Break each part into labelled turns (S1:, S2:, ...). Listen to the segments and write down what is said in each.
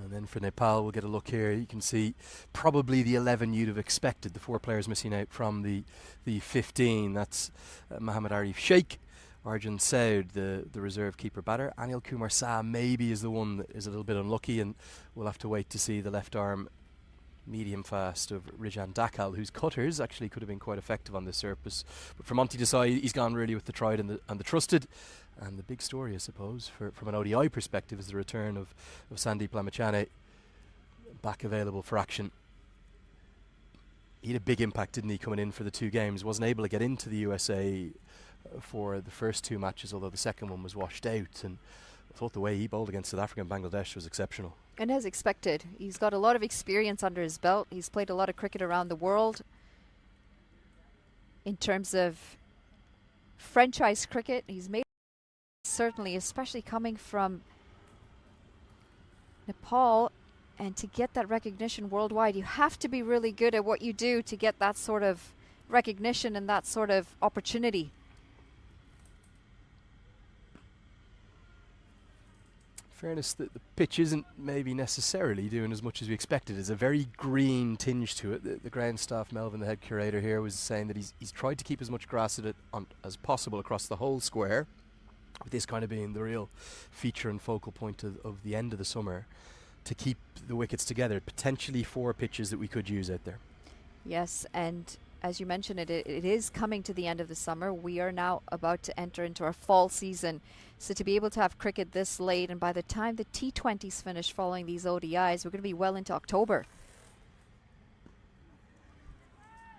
S1: And then for Nepal, we'll get a look here. You can see probably the 11 you'd have expected. The 4 players missing out from the 15. That's Mohammad Arif Sheikh, Arjun Saud, the reserve keeper batter. Anil Kumar Shah maybe is the one that is a little bit unlucky, and we'll have to wait to see the left arm medium fast of Rijan Dakal, whose cutters actually could have been quite effective on this surface. But for Monty Desai, he's gone really with the tried and the trusted. And the big story, I suppose, from an ODI perspective, is the return of Sandeep Lamichhane back available for action. He had a big impact, didn't he, coming in for the 2 games. Wasn't able to get into the USA for the first 2 matches, although the second one was washed out. And I thought the way he bowled against South Africa and Bangladesh was exceptional.
S2: And as expected, he's got a lot of experience under his belt. He's played a lot of cricket around the world. In terms of franchise cricket, he's made certainly, especially coming from Nepal, and to get that recognition worldwide, you have to be really good at what you do to get that sort of recognition and that sort of opportunity.
S1: Fairness, the pitch isn't maybe necessarily doing as much as we expected. There's a very green tinge to it. The ground staff, Melvin, the head curator here, was saying that he's tried to keep as much grass as possible across the whole square, with this kind of being the real feature and focal point of the end of the summer, to keep the wickets together. Potentially 4 pitches that we could use out there.
S2: Yes, and as you mentioned, it is coming to the end of the summer. We are now about to enter into our fall season. So to be able to have cricket this late, and by the time the T20s finish following these ODIs, we're going to be well into October.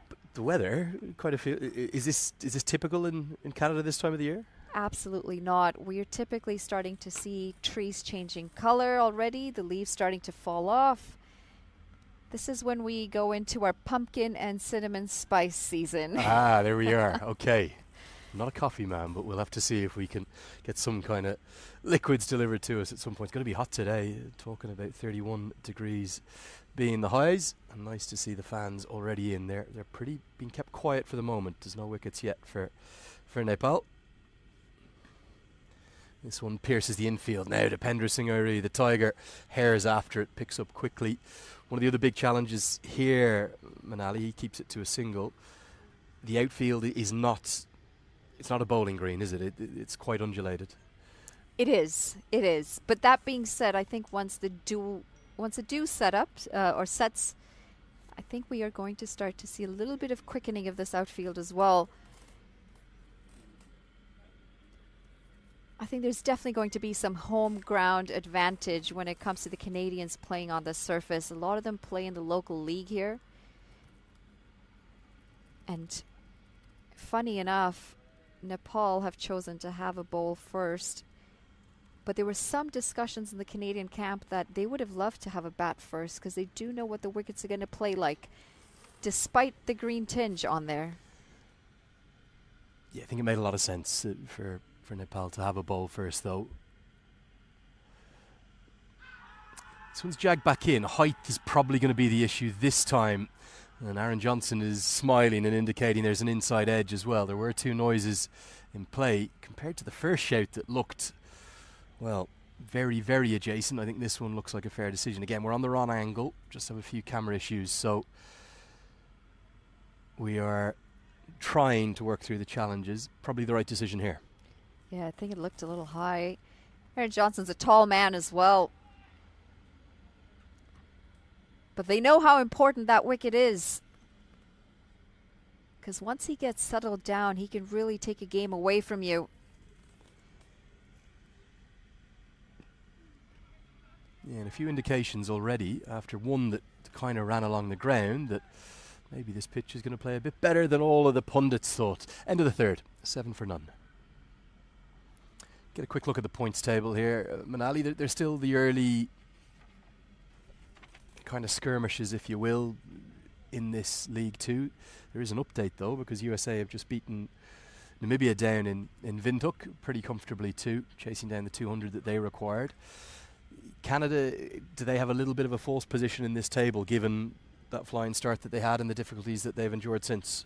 S1: But the weather, quite a few. Is this typical in Canada this time of the year?
S2: Absolutely not. We're typically starting to see trees changing color already, the leaves starting to fall off. This is when we go into our pumpkin and cinnamon spice season.
S1: Ah, there we are. Okay. I'm not a coffee man, but we'll have to see if we can get some kind of liquids delivered to us at some point. It's going to be hot today, talking about 31 degrees being the highs. And nice to see the fans already in there. They're pretty being kept quiet for the moment. There's no wickets yet for Nepal. This one pierces the infield now. Dipendra Singh Airi, the Tiger, hares after it, picks up quickly. One of the other big challenges here, Manali, he keeps it to a single. The outfield is not, it's not a bowling green, is it? It's quite undulated.
S2: It is. But that being said, I think once the dew set up or sets, I think we are going to start to see a little bit of quickening of this outfield as well. I think there's definitely going to be some home ground advantage when it comes to the Canadians playing on the surface. A lot of them play in the local league here. And funny enough, Nepal have chosen to have a bowl first. But there were some discussions in the Canadian camp that they would have loved to have a bat first, because they do know what the wickets are going to play like, despite the green tinge on there.
S1: Yeah, I think it made a lot of sense for Nepal to have a bowl first, though. This one's jagged back in. Height is probably going to be the issue this time. And Aaron Johnson is smiling and indicating there's an inside edge as well. There were 2 noises in play compared to the first shout that looked, well, very, very adjacent. I think this one looks like a fair decision. Again, we're on the wrong angle. Just have a few camera issues. So we are trying to work through the challenges. Probably the right decision here.
S2: Yeah, I think it looked a little high. Aaron Johnson's a tall man as well. But they know how important that wicket is. Because once he gets settled down, he can really take a game away from you.
S1: Yeah, and a few indications already after one that kind of ran along the ground that maybe this pitch is going to play a bit better than all of the pundits thought. End of the third, 7 for none. Get a quick look at the points table here. Manali, there's still the early kind of skirmishes, if you will, in this League 2. There is an update, though, because USA have just beaten Namibia down in Windhoek pretty comfortably too, chasing down the 200 that they required. Canada, do they have a little bit of a false position in this table, given that flying start that they had and the difficulties that they've endured since?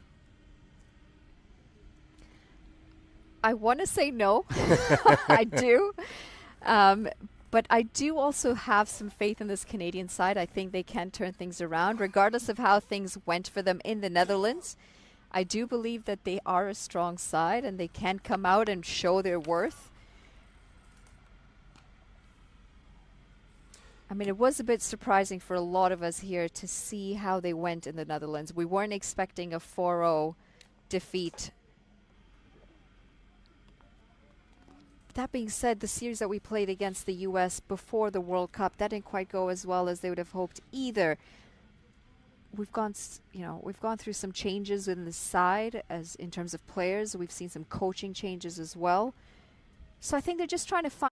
S1: I
S2: want to say no. I do. But I do also have some faith in this Canadian side. I think they can turn things around, regardless of how things went for them in the Netherlands. I do believe that they are a strong side and they can come out and show their worth. I mean, it was a bit surprising for a lot of us here to see how they went in the Netherlands. We weren't expecting a 4-0 defeat. That being said, the series that we played against the US before the World Cup, that didn't quite go as well as they would have hoped either. We've gone through some changes in the side as in terms of players. We've seen some coaching changes as well. So I think they're just trying to find